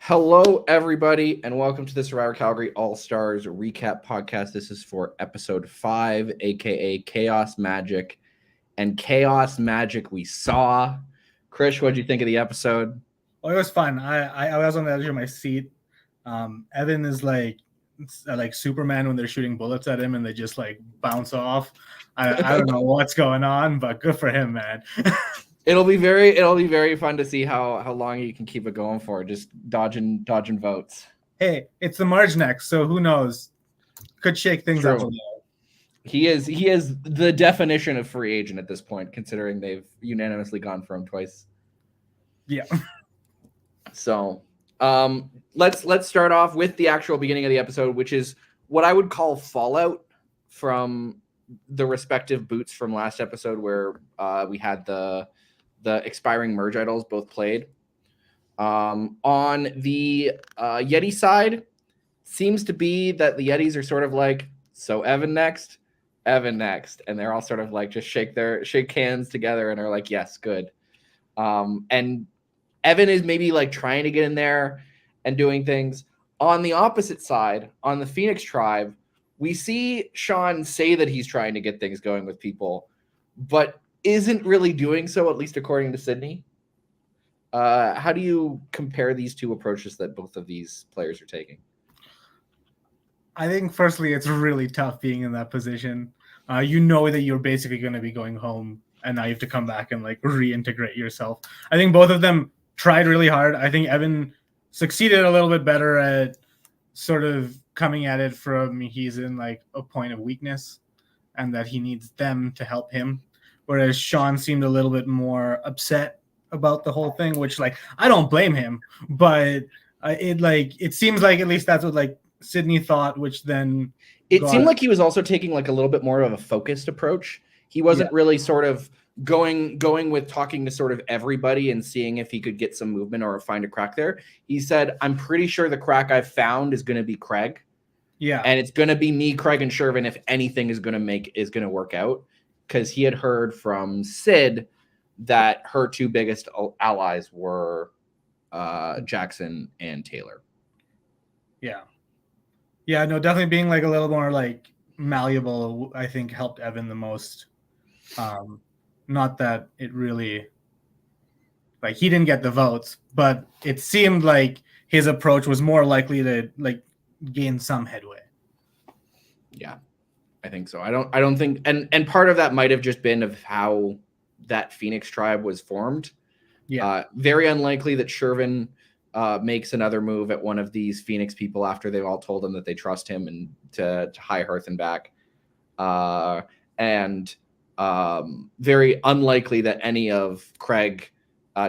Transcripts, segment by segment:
Hello, everybody, and welcome to the Survivor Calgary All Stars Recap Podcast. This is for episode 5, aka Chaos Magic. And Chaos Magic we saw. Krish, what did you think of the episode? Oh, it was fun. I was on the edge of my seat. Evan is like Superman when they're shooting bullets at him and they just like bounce off. I don't know what's going on, but good for him, man. It'll be very fun to see how long you can keep it going for, just dodging votes. Hey, it's the Marge next, so who knows? Could shake things up a little. He is the definition of free agent at this point, considering they've unanimously gone for him twice. Yeah. So let's start off with the actual beginning of the episode, which is what I would call fallout from the respective boots from last episode, where we had the expiring merge idols both played. On the Yeti side, seems to be that the Yetis are sort of like, so Evan next, and they're all sort of like just shake hands together and are like, yes, good. And Evan is maybe like trying to get in there and doing things. On the opposite side, on the Phoenix tribe, we see Sean say that he's trying to get things going with people, but isn't really doing so, at least according to Sydney. How do you compare these two approaches that both of these players are taking? I think firstly, it's really tough being in that position. You know that you're basically going to be going home and now you have to come back and like reintegrate yourself. I think both of them tried really hard. I think Evan succeeded a little bit better at sort of coming at it from he's in like a point of weakness and that he needs them to help him. Whereas Sean seemed a little bit more upset about the whole thing, which like I don't blame him, but it seems like at least that's what like Sydney thought, which then it seemed like he was also taking like a little bit more of a focused approach. He wasn't really sort of going with talking to sort of everybody and seeing if he could get some movement or find a crack there. He said, I'm pretty sure the crack I've found is going to be Craig. Yeah. And it's going to be me, Craig, and Shervin if anything is going to work out. Because he had heard from Sid that her two biggest allies were Jackson and Taylor. Yeah. Yeah, no, definitely being like a little more like malleable, I think helped Evan the most. Not that it really, like he didn't get the votes, but it seemed like his approach was more likely to like gain some headway. Yeah, I think so. I don't think, and part of that might have just been of how that Phoenix tribe was formed. Yeah. Very unlikely that Shervin makes another move at one of these Phoenix people after they've all told him that they trust him and to High Hearth and back. And very unlikely that any of Craig,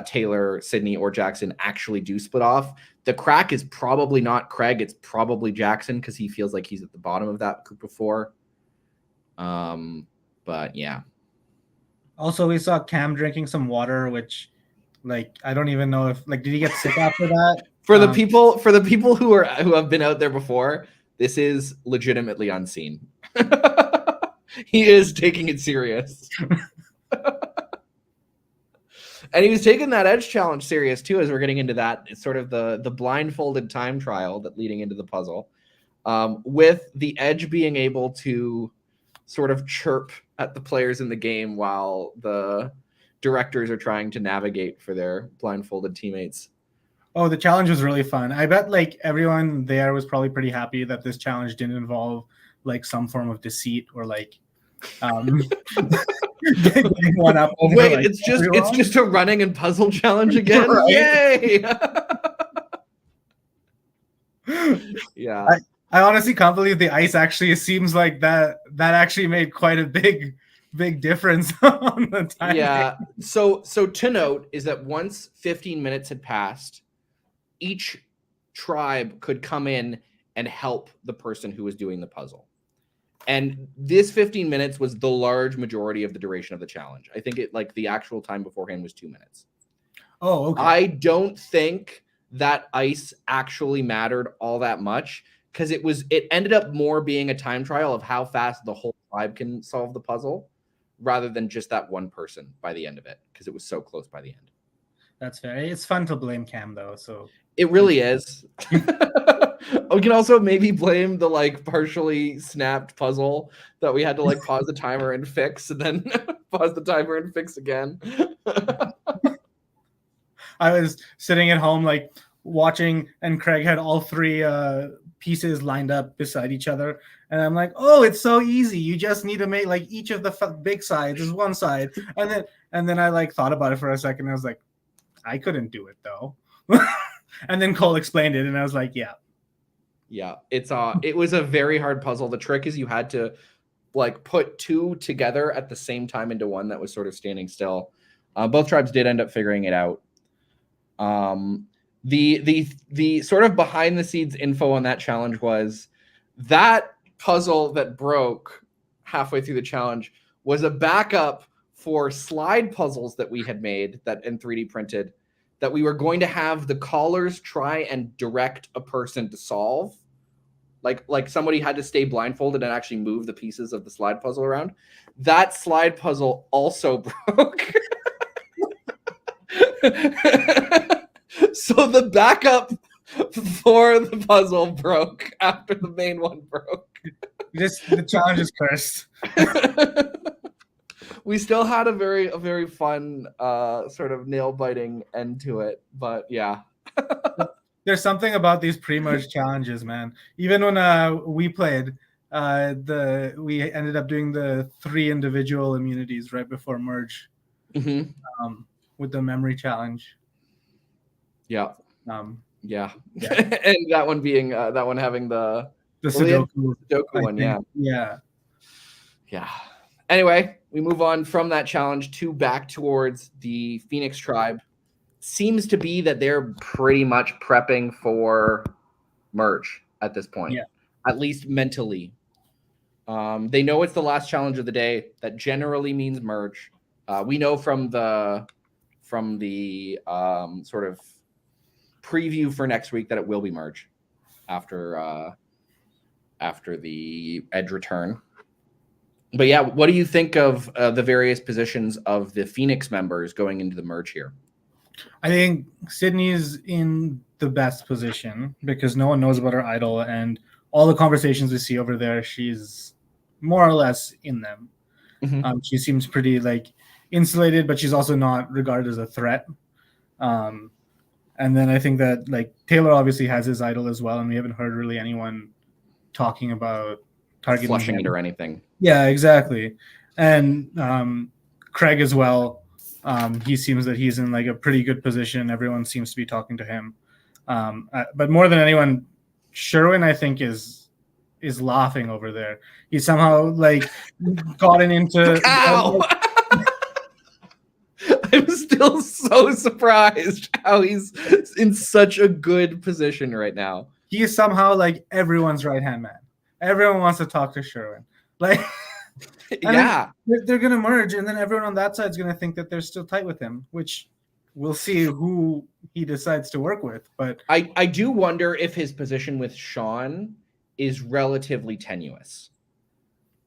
Taylor, Sydney, or Jackson actually do split off. The crack is probably not Craig. It's probably Jackson because he feels like he's at the bottom of that group of four. But yeah. Also, we saw Cam drinking some water, which like I don't even know if like did he get sick after that? For the people who have been out there before, this is legitimately unseen. He is taking it serious. And he was taking that edge challenge serious too, as we're getting into that. It's sort of the blindfolded time trial that leading into the puzzle. With the edge being able to sort of chirp at the players in the game while the directors are trying to navigate for their blindfolded teammates. Oh, the challenge was really fun. I bet like everyone there was probably pretty happy that this challenge didn't involve like some form of deceit or like getting one up over, wait, like, it's just a running and puzzle challenge again. Right? Yay! Yeah. I honestly can't believe the ice actually seems like that actually made quite a big difference on the time. Yeah. So to note is that once 15 minutes had passed, each tribe could come in and help the person who was doing the puzzle. And this 15 minutes was the large majority of the duration of the challenge. I think the actual time beforehand was 2 minutes. Oh, okay. I don't think that ice actually mattered all that much because it ended up more being a time trial of how fast the whole tribe can solve the puzzle rather than just that one person by the end of it, because it was so close by the end. That's fair. It's fun to blame Cam though. So It really is. We can also maybe blame the like partially snapped puzzle that we had to like pause the timer and fix, and then pause the timer and fix again. I was sitting at home like watching, and Craig had all three pieces lined up beside each other, and I'm like, oh, it's so easy. You just need to make like each of the big sides is one side, and then I like thought about it for a second. And I was like, I couldn't do it though. And then Cole explained it, and I was like, yeah. Yeah, it was a very hard puzzle. The trick is you had to like put two together at the same time into one that was sort of standing still. Both tribes did end up figuring it out. The sort of behind the scenes info on that challenge was that puzzle that broke halfway through the challenge was a backup for slide puzzles that we had made that in 3D printed that we were going to have the callers try and direct a person to solve. Like somebody had to stay blindfolded and actually move the pieces of the slide puzzle around. That slide puzzle also broke. So the backup for the puzzle broke after the main one broke. The challenge is cursed. We still had a very fun sort of nail biting end to it, but yeah. There's something about these pre-merge challenges, man. Even when we played, we ended up doing the 3 individual immunities right before merge, with the memory challenge. Yeah. Yeah. And that one being that one having the Sudoku one, yeah. Yeah. Anyway, we move on from that challenge to back towards the Phoenix tribe. Seems to be that they're pretty much prepping for merge at this point, at least mentally. They know it's the last challenge of the day. That generally means merge. We know from the sort of preview for next week that it will be merge after the Edge return. But yeah, what do you think of the various positions of the Phoenix members going into the merge here? I think Sydney's in the best position because no one knows about her idol, and all the conversations we see over there, she's more or less in them. She seems pretty like insulated, but she's also not regarded as a threat. And then I think that like Taylor obviously has his idol as well, and we haven't heard really anyone talking about targeting flushing him. it or anything. Yeah, exactly. And Craig as well. He seems that he's in like a pretty good position. Everyone seems to be talking to him. But more than anyone, Sherwin, I think, is laughing over there. He somehow like gotten into. Ow! I'm still so surprised how he's in such a good position right now. He is somehow like everyone's right-hand man. Everyone wants to talk to Sherwin. Like, yeah, they're going to merge, and then everyone on that side is going to think that they're still tight with him, which we'll see who he decides to work with. But I do wonder if his position with Sean is relatively tenuous.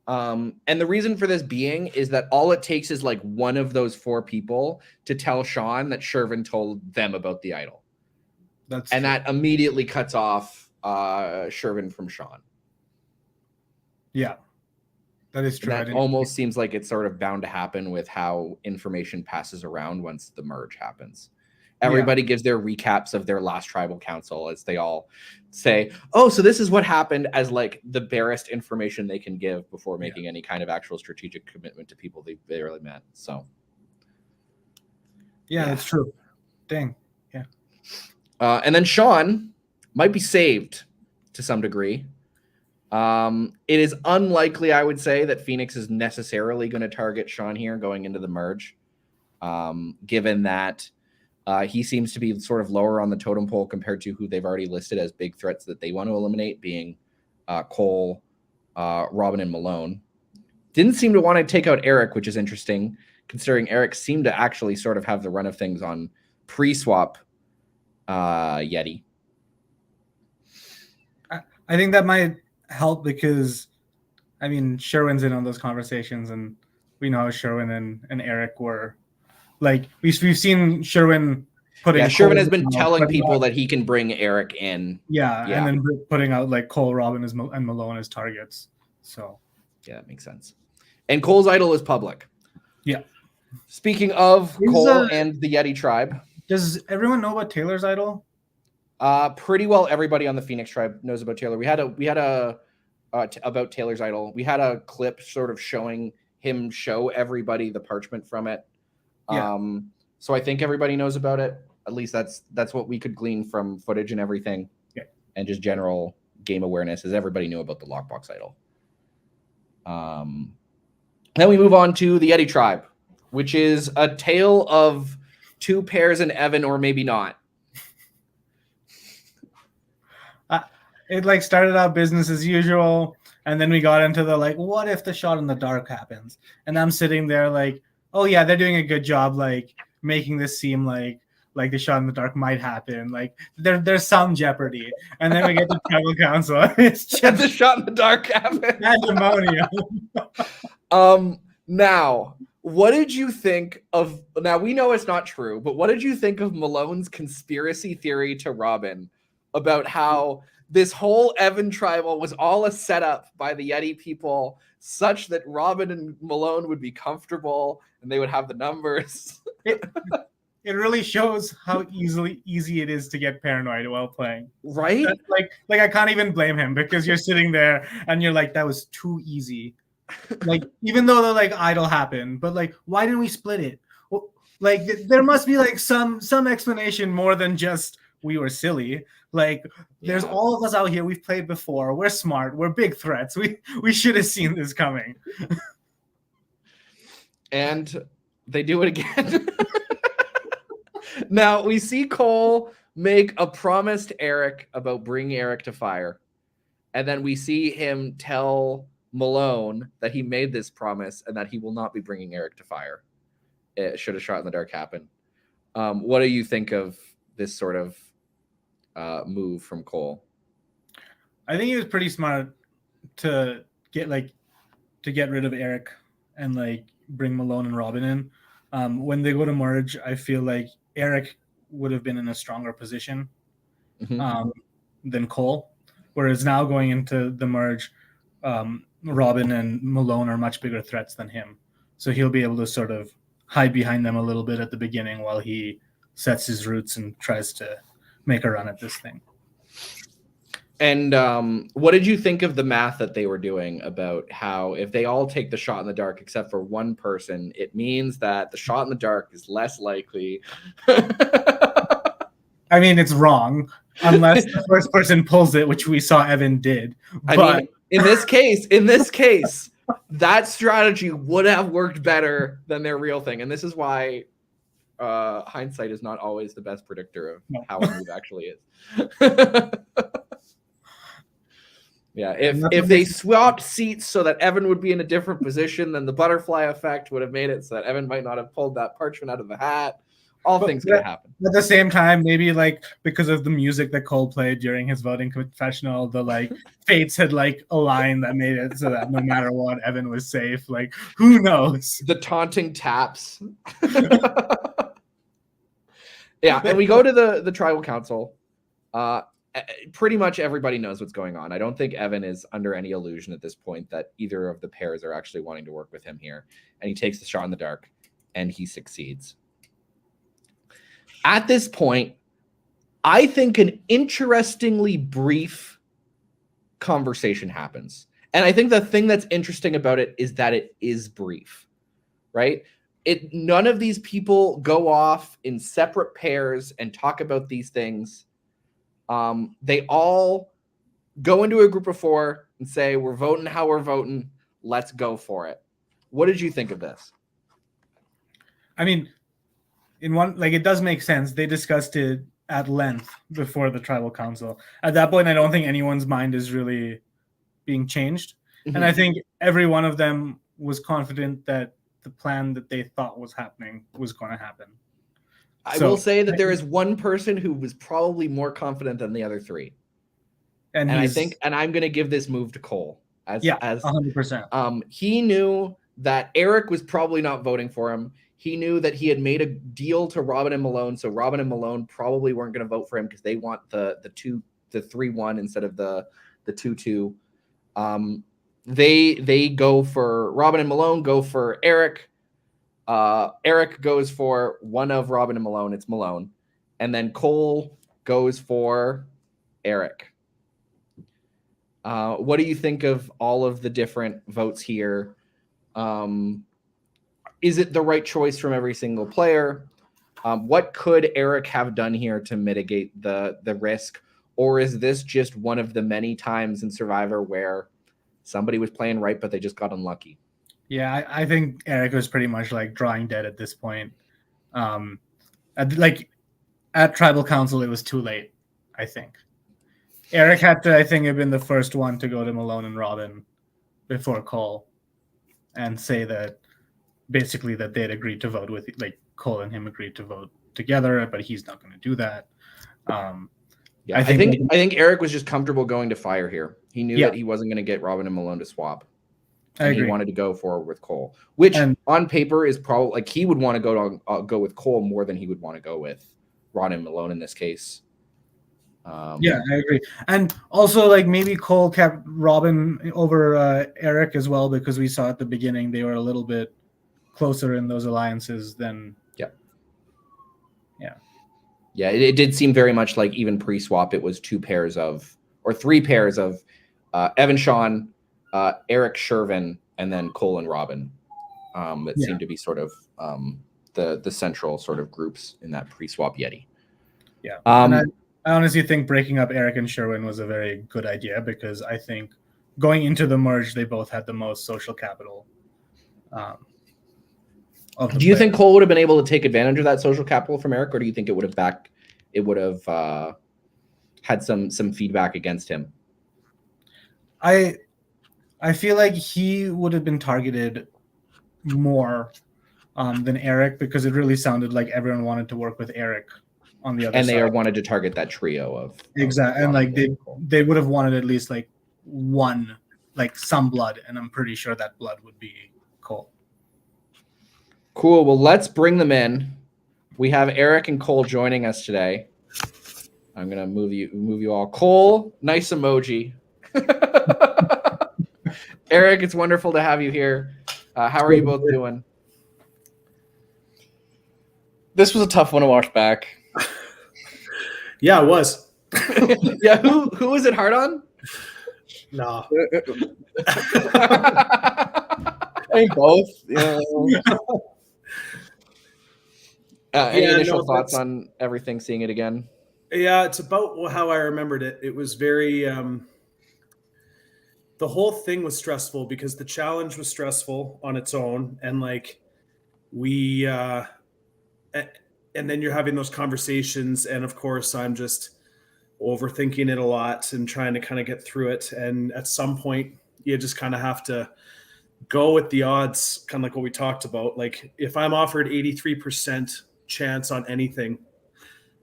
And the reason for this being is that all it takes is like one of those 4 people to tell Sean that Shervin told them about the idol. That immediately cuts off Shervin from Sean. Yeah, that is true. That almost seems like it's sort of bound to happen with how information passes around once the merge happens. Everybody gives their recaps of their last tribal council as they all say, oh, so this is what happened, as like the barest information they can give before making any kind of actual strategic commitment to people they barely met. So yeah, that's true. Dang. Yeah. And then Sean might be saved to some degree. It is unlikely, I would say, that Phoenix is necessarily going to target Sean here going into the merge, given that he seems to be sort of lower on the totem pole compared to who they've already listed as big threats that they want to eliminate, being Cole, Robin, and Malone. Didn't seem to want to take out Eric, which is interesting, considering Eric seemed to actually sort of have the run of things on pre-swap Yeti. I think that might help because, I mean, Sherwin's in on those conversations, and we know how Sherwin and Eric were. Like, we've seen Sherwin putting Sherman Cole has been out, telling putting people out- that he can bring Eric in. yeah, and then putting out like Cole, Robin, and Malone as targets. So yeah, that makes sense. And Cole's idol is public. Yeah. Speaking of Cole and the Yeti tribe, does everyone know about Taylor's idol? Pretty well everybody on the Phoenix tribe knows about Taylor. We had a about Taylor's idol. We had a clip sort of showing him show everybody the parchment from it. Yeah. So I think everybody knows about it. At least that's what we could glean from footage and everything. Yeah. And just general game awareness is everybody knew about the lockbox idol. Then we move on to the Yeti tribe, which is a tale of two pairs and Evan, or maybe not. It like started out business as usual, and then we got into the like, what if the shot in the dark happens? And I'm sitting there like, oh yeah, they're doing a good job like making this seem like the shot in the dark might happen. Like there's some jeopardy. And then we get to tribal council. It's just the shot in the dark happened. Pandemonium. Now, what did you think of? Now we know it's not true, but what did you think of Malone's conspiracy theory to Robin about how this whole Evan tribal was all a setup by the Yeti people, such that Robin and Malone would be comfortable and they would have the numbers? It really shows how easy it is to get paranoid while playing. Right? That's like I can't even blame him, because you're sitting there and you're like, that was too easy. Like, even though the like idol happened, but like, why didn't we split it? Well, like there must be like some explanation more than just we were silly. Like there's all of us out here, we've played before, we're smart, we're big threats. We should have seen this coming. And they do it again. Now we see Cole make a promise to Eric about bringing Eric to fire. And then we see him tell Malone that he made this promise and that he will not be bringing Eric to fire. It should have shot in the dark happen. What do you think of this sort of move from Cole? I think he was pretty smart to get rid of Eric and like bring Malone and Robin in. When they go to merge, I feel like Eric would have been in a stronger position than Cole. Whereas now going into the merge, Robin and Malone are much bigger threats than him. So he'll be able to sort of hide behind them a little bit at the beginning while he sets his roots and tries to make a run at this thing. And what did you think of the math that they were doing about how if they all take the shot in the dark except for one person, it means that the shot in the dark is less likely? I mean, it's wrong unless the first person pulls it, which we saw Evan did. But I mean, in this case, that strategy would have worked better than their real thing. And this is why hindsight is not always the best predictor of how a move actually is. Yeah, if they swapped seats so that Evan would be in a different position, then the butterfly effect would have made it so that Evan might not have pulled that parchment out of the hat. Things could have happened. At the same time, maybe like because of the music that Cole played during his voting confessional, the like fates had like aligned that made it so that no matter what, Evan was safe. Like, who knows? The taunting taps. Yeah, and we go to the tribal council. Pretty much everybody knows what's going on. I don't think Evan is under any illusion at this point that either of the pairs are actually wanting to work with him here. And he takes the shot in the dark and he succeeds. At this point, I think an interestingly brief conversation happens. And I think the thing that's interesting about it is that it is brief, right? None of these people go off in separate pairs and talk about these things. They all go into a group of four and say, we're voting how we're voting. Let's go for it. What did you think of this? I mean, it does make sense. They discussed it at length before the tribal council. At that point, I don't think anyone's mind is really being changed. Mm-hmm. And I think every one of them was confident that the plan that they thought was happening was going to happen. I will say that there is one person who was probably more confident than the other three. And I'm going to give this move to Cole. As 100%. He knew that Eric was probably not voting for him. He knew that he had made a deal to Robin and Malone, so Robin and Malone probably weren't going to vote for him because they want the 3-1 instead of the 2-2. They go for Robin and Malone go for Eric. Eric goes for one of Robin and Malone. It's Malone, and then Cole goes for Eric. What do you think of all of the different votes here? Is it the right choice from every single player? What could Eric have done here to mitigate the risk? Or is this just one of the many times in Survivor where somebody was playing right, but they just got unlucky? Yeah, I think Eric was pretty much like drawing dead at this point. At Tribal Council, it was too late, I think. Eric had to, I think, have been the first one to go to Malone and Robin before Cole and say that basically that they'd agreed to vote with, like Cole and him agreed to vote together, but he's not going to do that. I think Eric was just comfortable going to fire here. He knew that he wasn't going to get Robin and Malone to swap. And he wanted to go forward with Cole, which on paper is probably like he would want to go with Cole more than he would want to go with Robin and Malone in this case. Yeah, I agree. And also, like, maybe Cole kept Robin over Eric as well, because we saw at the beginning they were a little bit closer in those alliances than. Yeah, it did seem very much like even pre-swap, it was 3 pairs of Evan Sean, Eric Shervin, and then Cole and Robin that seemed to be sort of the central sort of groups in that pre-swap Yeti. Yeah. I honestly think breaking up Eric and Sherwin was a very good idea, because I think going into the merge, they both had the most social capital. Do you think Cole would have been able to take advantage of that social capital from Eric, or do you think it would have had some feedback against him? I feel like he would have been targeted more than Eric, because it really sounded like everyone wanted to work with Eric on the other side. And they wanted to target that trio of exactly, and like they would have wanted at least like one, like some blood, and I'm pretty sure that blood would be Cole. Cool. Well, let's bring them in. We have Eric and Cole joining us today. I'm gonna move you all. Cole, nice emoji. Eric, it's wonderful to have you here. How are you both doing? This was a tough one to watch back. Yeah, it was. Yeah, who was it hard on? No. I think both. Any initial thoughts on everything, seeing it again? Yeah, it's about how I remembered it. It was very the whole thing was stressful because the challenge was stressful on its own, and like we and then you're having those conversations, and of course I'm just overthinking it a lot and trying to kind of get through it, and at some point you just kind of have to go with the odds, kind of like what we talked about. Like if I'm offered 83% chance on anything,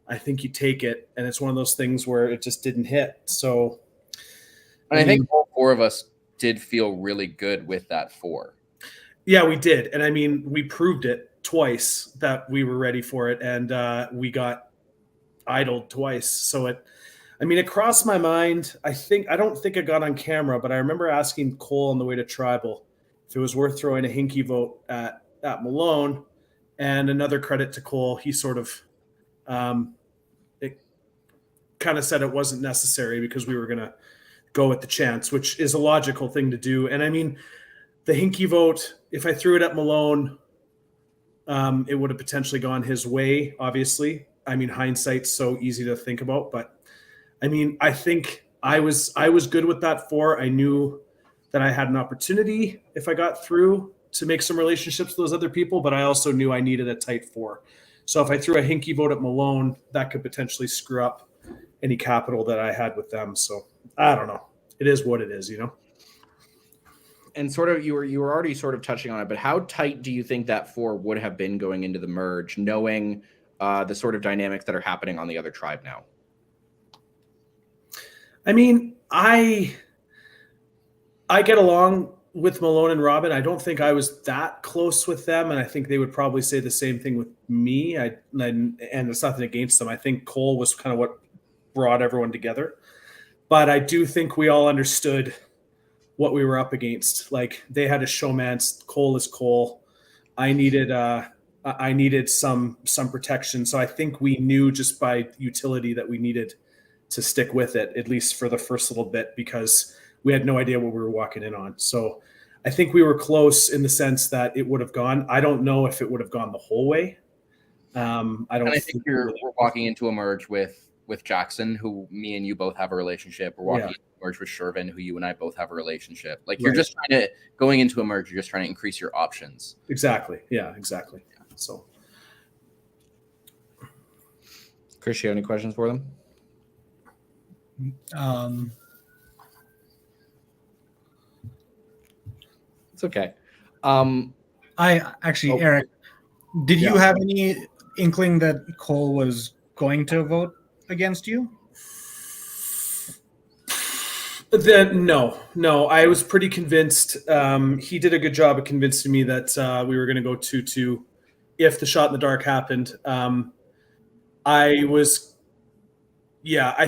I think you take it, and it's one of those things where it just didn't hit. So and I think all 4 of us did feel really good with that 4. Yeah, we did. And I mean, we proved it twice that we were ready for it, and we got idled twice. So it crossed my mind. I don't think I got on camera, but I remember asking Cole on the way to Tribal if it was worth throwing a hinky vote at Malone. And another credit to Cole, he sort of it kind of said it wasn't necessary because we were going to go with the chance, which is a logical thing to do. And I mean, the hinky vote, if I threw it at Malone, it would have potentially gone his way, obviously. I mean, hindsight's so easy to think about, but I mean, I think I was good with that 4. I knew that I had an opportunity if I got through to make some relationships with those other people, but I also knew I needed a tight 4. So if I threw a hinky vote at Malone, that could potentially screw up any capital that I had with them. So I don't know. It is what it is, you know? And sort of, you were already sort of touching on it, but how tight do you think that 4 would have been going into the merge, knowing the sort of dynamics that are happening on the other tribe now? I mean, I get along with Malone and Robin, I don't think I was that close with them, and I think they would probably say the same thing with me. And it's nothing against them. I think Cole was kind of what brought everyone together, but I do think we all understood what we were up against. Like, they had a showman's. Cole is Cole. I needed some protection, so I think we knew just by utility that we needed to stick with it, at least for the first little bit, because we had no idea what we were walking in on. So I think we were close in the sense that it would have gone. I don't know if it would have gone the whole way. I don't. And I think we're walking into a merge with Jackson, who me and you both have a relationship. We're walking into a merge with Shervin, who you and I both have a relationship. Like, you're just going into a merge, you're just trying to increase your options. Exactly. Yeah, exactly. So, Chris, you have any questions for them? It's okay. I actually, Eric, did you have any inkling that Cole was going to vote against you? No. I was pretty convinced. He did a good job of convincing me that we were going to go 2-2 if the shot in the dark happened. I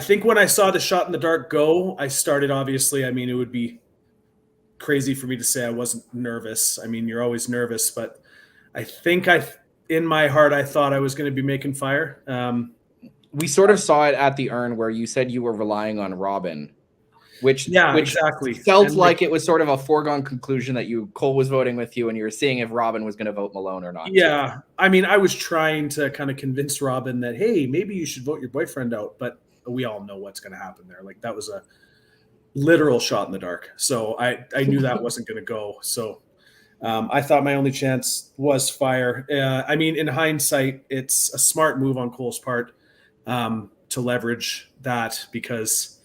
think when I saw the shot in the dark go, I started, obviously, I mean, it would be crazy for me to say I wasn't nervous. I mean, you're always nervous, but I think in my heart, I thought I was going to be making fire. We sort of saw it at the urn where you said you were relying on Robin, which exactly felt like it was sort of a foregone conclusion that Cole was voting with you, and you were seeing if Robin was going to vote Malone or not. Yeah, I mean, I was trying to kind of convince Robin that, hey, maybe you should vote your boyfriend out, but we all know what's going to happen there. Like, that was a literal shot in the dark, so I knew that wasn't going to go. So I thought my only chance was fire. I mean, in hindsight, it's a smart move on Cole's part to leverage that, because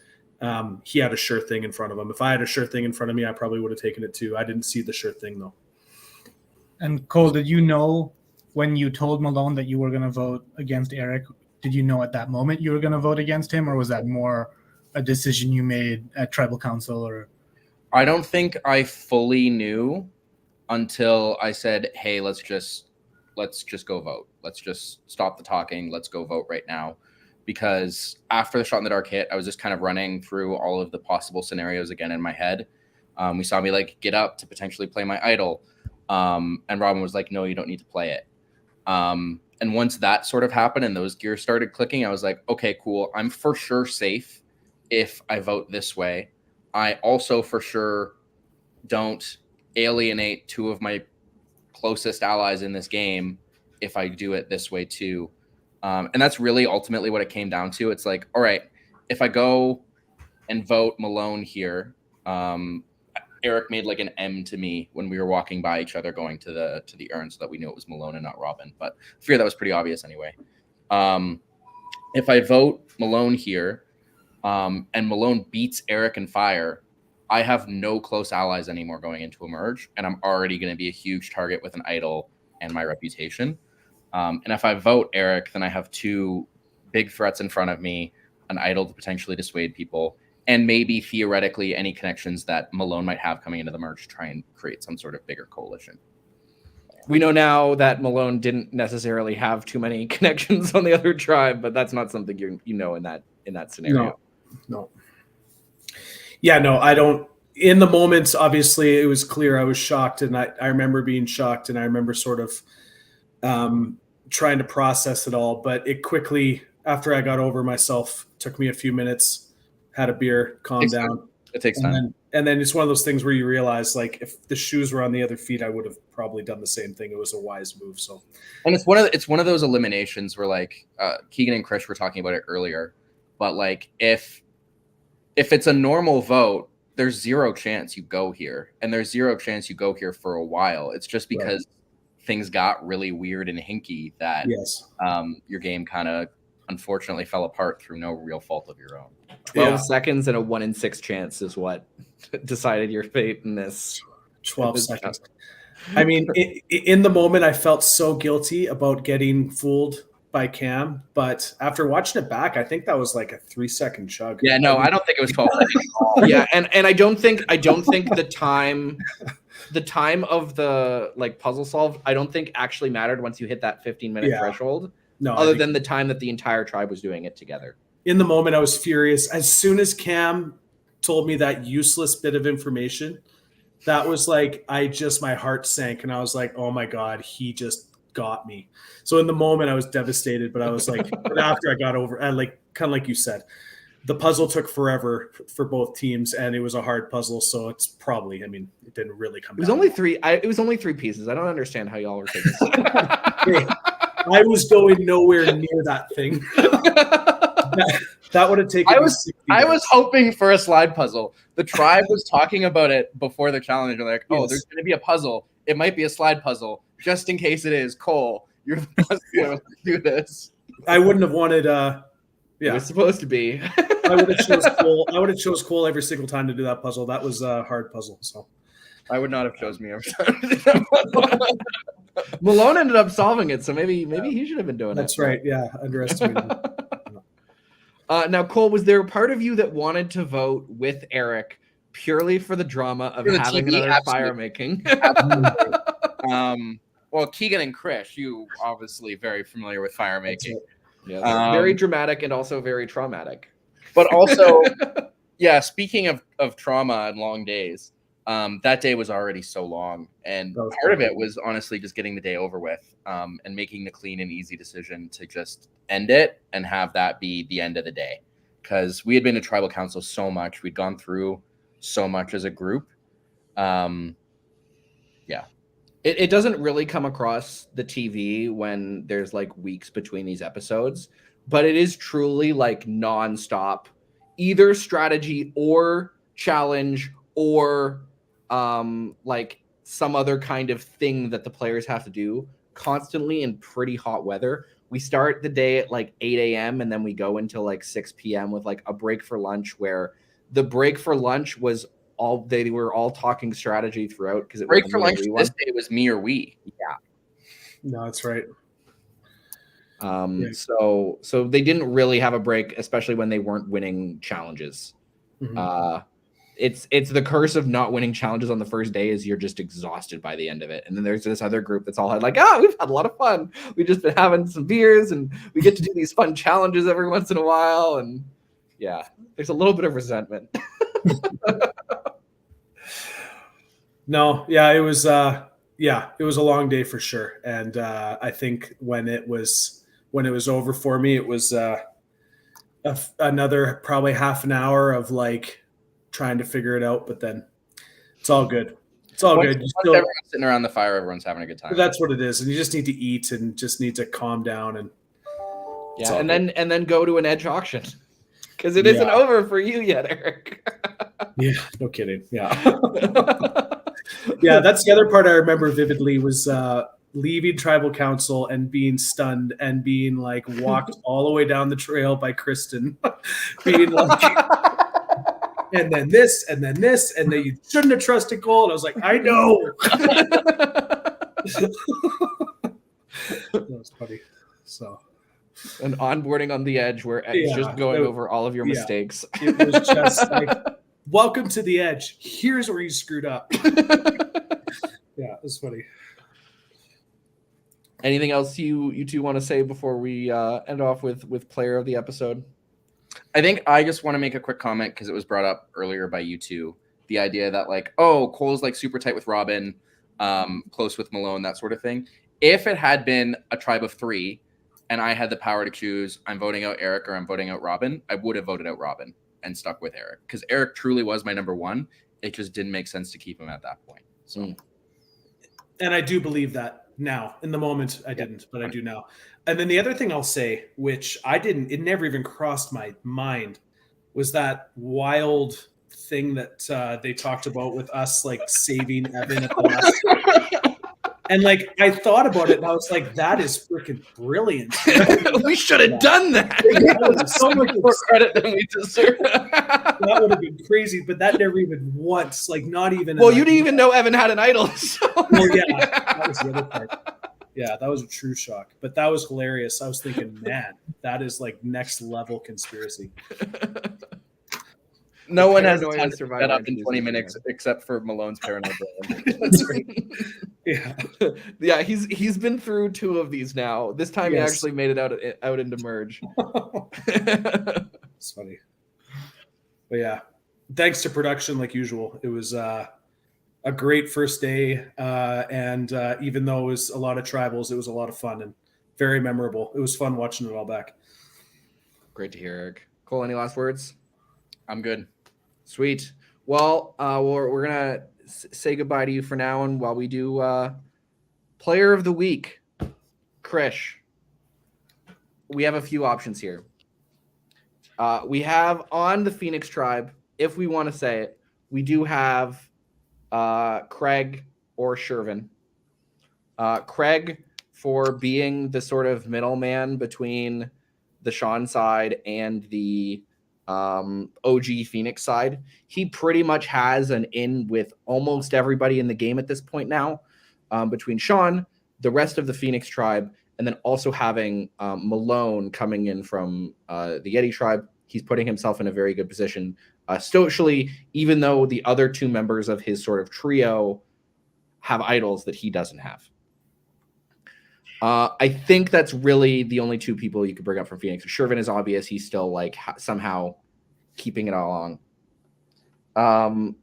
he had a sure thing in front of him. If I had a sure thing in front of me, I probably would have taken it too. I didn't see the sure thing, though. And Cole, did you know when you told Malone that you were going to vote against Eric? Did you know at that moment you were going to vote against him, or was that more a decision you made at tribal council? Or I don't think I fully knew until I said, hey, let's just go vote. Let's just stop the talking. Let's go vote right now. Because after the shot in the dark hit, I was just kind of running through all of the possible scenarios again in my head. We saw me like get up to potentially play my idol. And Robin was like, no, you don't need to play it. And once that sort of happened and those gears started clicking, I was like, okay, cool. I'm for sure safe if I vote this way. I also for sure don't alienate two of my closest allies in this game if I do it this way too. And that's really ultimately what it came down to. It's like, all right, if I go and vote Malone here, Eric made like an M to me when we were walking by each other going to the urn, so that we knew it was Malone and not Robin. But I figured that was pretty obvious anyway. If I vote Malone here, and Malone beats Eric and Fire, I have no close allies anymore going into a merge, and I'm already going to be a huge target with an idol and my reputation. And if I vote Eric, then I have two big threats in front of me, an idol to potentially dissuade people, and maybe theoretically any connections that Malone might have coming into the merge to try and create some sort of bigger coalition. We know now that Malone didn't necessarily have too many connections on the other tribe, but that's not something you know in that scenario. No. Yeah, no, I don't. In the moments, obviously, it was clear I was shocked, and I remember being shocked, and I remember sort of trying to process it all. But it quickly, after I got over myself, took me a few minutes, had a beer, calmed down. It takes time. And then it's one of those things where you realize, like, if the shoes were on the other feet, I would have probably done the same thing. It was a wise move. So, and it's one of those eliminations where, like, Keegan and Chris were talking about it earlier, but like if it's a normal vote, there's zero chance you go here, and there's zero chance you go here for a while. It's just because things got really weird and hinky that your game kind of unfortunately fell apart through no real fault of your own. 12 seconds and a 1 in 6 chance is what decided your fate in this. 12 seconds. I mean, in the moment, I felt so guilty about getting fooled by Cam, but after watching it back, I think that was like a 3-second chug. Yeah, no, I don't think it was 12 seconds at all. Yeah, and I don't think the time of the like puzzle solved, I don't think actually mattered once you hit that 15-minute threshold. No, other than the time that the entire tribe was doing it together. In the moment, I was furious. As soon as Cam told me that useless bit of information, that was like, my heart sank, and I was like, oh my God, he just got me. So in the moment, I was devastated, but I was like, but after I got over, kind of like you said, the puzzle took forever for both teams, and it was a hard puzzle. So it's probably, I mean, it didn't really come. It was only three. It was only 3 pieces. I don't understand how y'all were taking this. Hey, I was going nowhere near that thing. That would have taken. I was hoping for a slide puzzle. The tribe was talking about it before the challenge. They're like, "Oh, there's going to be a puzzle. It might be a slide puzzle, just in case it is." Cole, you're supposed to do this. I wouldn't have wanted. It was supposed to be. I would have chose Cole. I would have chose Cole every single time to do that puzzle. That was a hard puzzle. So I would not have chose me every time. Malone ended up solving it, so maybe he should have been doing That's it. That's right. Yeah, underestimated. Now, Cole, was there a part of you that wanted to vote with Eric purely for the drama of having TV? another fire making? Well, Keegan and Krish, you obviously very familiar with fire making. Yeah, very dramatic and also very traumatic. But also, yeah, speaking of trauma and long days, that day was already so long. And part of it was honestly just getting the day over with and making the clean and easy decision to just end it and have that be the end of the day. Because we had been to tribal council so much. We'd gone through so much as a group. Yeah. It doesn't really come across the TV when there's like weeks between these episodes, but it is truly like nonstop, either strategy or challenge or like some other kind of thing that the players have to do constantly in pretty hot weather. We start the day at like 8 a.m. and then we go until like 6 p.m. with like a break for lunch, where the break for lunch was they were all talking strategy throughout, because it break for lunch this day was me or we. Yeah. No, that's right. So they didn't really have a break, especially when they weren't winning challenges. Mm-hmm. It's the curse of not winning challenges on the first day, is you're just exhausted by the end of it. And then there's this other group that's all had like, we've had a lot of fun. We've just been having some beers and we get to do these fun challenges every once in a while. And yeah, there's a little bit of resentment. No, yeah, it was a long day for sure. And I think when it was over for me, it was another probably half an hour of like trying to figure it out, but then it's all good. It's all good. Everyone's sitting around the fire, everyone's having a good time. That's what it is. And you just need to eat and just need to calm down and then go to an edge auction. Because it isn't over for you yet, Eric. Yeah, no kidding. Yeah. Yeah, that's the other part I remember vividly was leaving tribal council and being stunned and being like walked all the way down the trail by Kristen, being like, and then this, and then this, and then you shouldn't have trusted Cole. And I was like, I know. That was funny. So, an onboarding on the edge where it's just going over all of your mistakes. It was just like, welcome to the edge. Here's where you screwed up. Yeah, it was funny. Anything else you two want to say before we end off with player of the episode? I think I just want to make a quick comment because it was brought up earlier by you two. The idea that like, oh, Cole's like super tight with Robin, close with Malone, that sort of thing. If it had been a tribe of 3 and I had the power to choose, I'm voting out Eric or I'm voting out Robin, I would have voted out Robin and stuck with Eric, because Eric truly was my number 1. It just didn't make sense to keep him at that point. So, and I do believe that now. In the moment, I didn't, but I do now. And then the other thing I'll say, which it never even crossed my mind, was that wild thing that they talked about with us, like saving Evan at the last. And like, I thought about it and I was like, that is freaking brilliant. We should have done that. That so much more credit than we deserve. That would have been crazy, but that never even once, like not even. Well, you didn't even know Evan had an idol. So. Well, yeah, that was the other part. Yeah, that was a true shock. But that was hilarious. I was thinking, man, that is like next level conspiracy. No one has paranoia time to survivor set up in introduced 20 us minutes again. except for Malone's paranoid brain. That's right. Yeah. Yeah, he's been through 2 of these now. This time he Yes. actually made it out into merge. It's funny. But yeah, thanks to production, like usual. It was a great first day. And even though it was a lot of tribals, it was a lot of fun and very memorable. It was fun watching it all back. Great to hear, Eric. Cole, any last words? I'm good. Sweet. Well, we're gonna say goodbye to you for now, and while we do player of the week, Krish, we have a few options here. We have on the Phoenix Tribe, if we want to say it, we do have Craig or Shervin. Craig for being the sort of middleman between the Sean side and the OG Phoenix side. He pretty much has an in with almost everybody in the game at this point now, between Sean, the rest of the Phoenix Tribe, and then also having Malone coming in from the Yeti Tribe. He's putting himself in a very good position socially, even though the other 2 members of his sort of trio have idols that he doesn't have. I think that's really the only 2 people you could bring up from Phoenix. Shervin is obvious. He's still like somehow keeping it all along.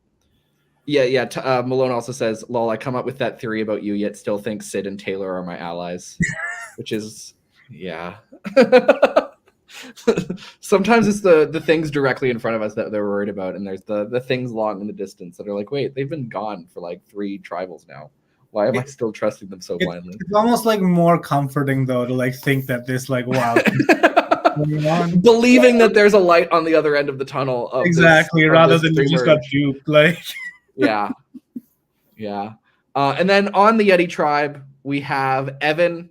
Malone also says, lol, I come up with that theory about you, yet still think Sid and Taylor are my allies, which is, yeah. Sometimes it's the things directly in front of us that they're worried about, and there's the things long in the distance that are like, wait, they've been gone for like 3 tribals now. Why am I still trusting them so blindly? It's almost like more comforting though to like think that this like wow believing that there's a light on the other end of the tunnel of exactly this, rather of this than you just got pre-merge. duped like Yeah. And then on the Yeti Tribe, we have Evan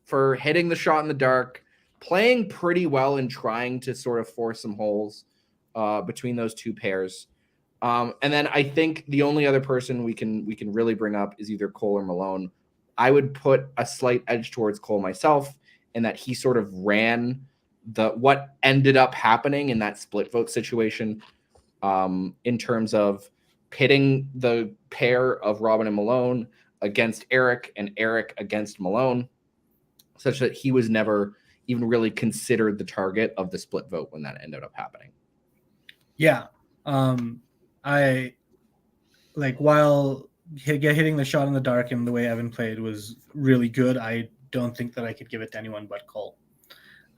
for hitting the shot in the dark, playing pretty well and trying to sort of force some holes between those 2 pairs. And then I think the only other person we can really bring up is either Cole or Malone. I would put a slight edge towards Cole myself, in that he sort of ran what ended up happening in that split vote situation, in terms of pitting the pair of Robin and Malone against Eric and Eric against Malone, such that he was never even really considered the target of the split vote when that ended up happening. Yeah. I like, while hitting the shot in the dark and the way Evan played was really good, I don't think that I could give it to anyone but Cole.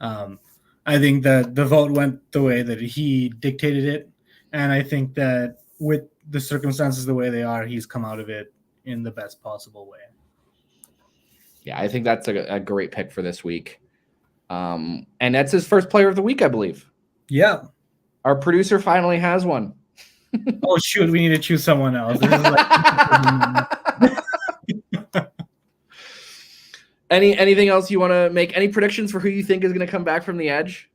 I think that the vote went the way that he dictated it, and I think that with the circumstances the way they are, he's come out of it in the best possible way. Yeah, I think that's a great pick for this week. And that's his first player of the week, I believe. Yeah. Our producer finally has one. Oh shoot, we need to choose someone else. This is like... Anything else you want to make? Any predictions for who you think is going to come back from the edge?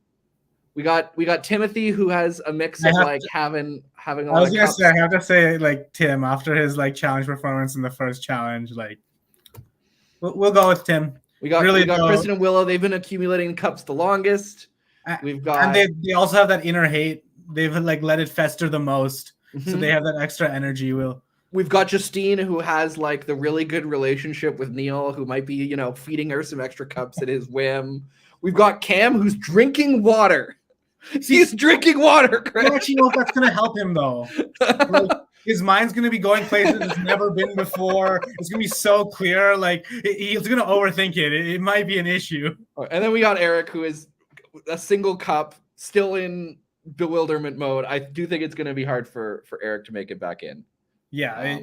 We got Timothy, who has a mix of having a lot I was of gonna cups. say, I have to say, like, Tim, after his like challenge performance in the first challenge, like we'll go with Tim. We got Kristen and Willow. They've been accumulating cups the longest. We've got, and they also have that inner hate. They've like let it fester the most, so they have that extra energy. We've got Justine, who has like the really good relationship with Neil, who might be, feeding her some extra cups at his whim. We've got Cam, who's drinking water. He's drinking water. I don't actually know if that's gonna help him though. Like, his mind's gonna be going places it's never been before. It's gonna be so clear. Like he's gonna overthink it. It might be an issue. And then we got Eric, who is a single cup, still in bewilderment mode. I do think it's going to be hard for Eric to make it back in. Yeah,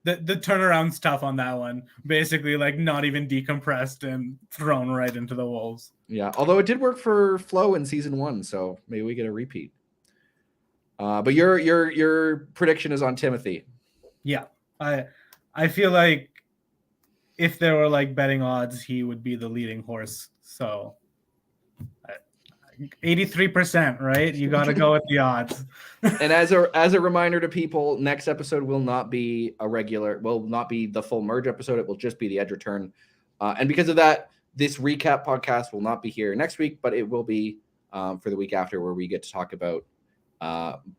the turnaround's tough on that one. Basically, like not even decompressed and thrown right into the wolves. Yeah, although it did work for Flo in season 1, so maybe we get a repeat. But your prediction is on Timothy. Yeah, I feel like if there were like betting odds, he would be the leading horse. So 83%, right? You got to go with the odds. And as a reminder to people, next episode will not be the full merge episode. It will just be the edge return. And because of that, this recap podcast will not be here next week, but it will be for the week after, where we get to talk about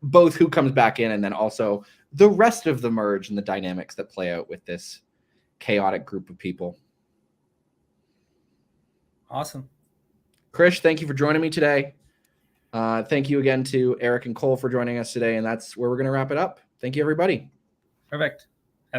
both who comes back in and then also the rest of the merge and the dynamics that play out with this chaotic group of people. Awesome. Krish, thank you for joining me today. Thank you again to Eric and Cole for joining us today. And that's where we're going to wrap it up. Thank you, everybody. Perfect.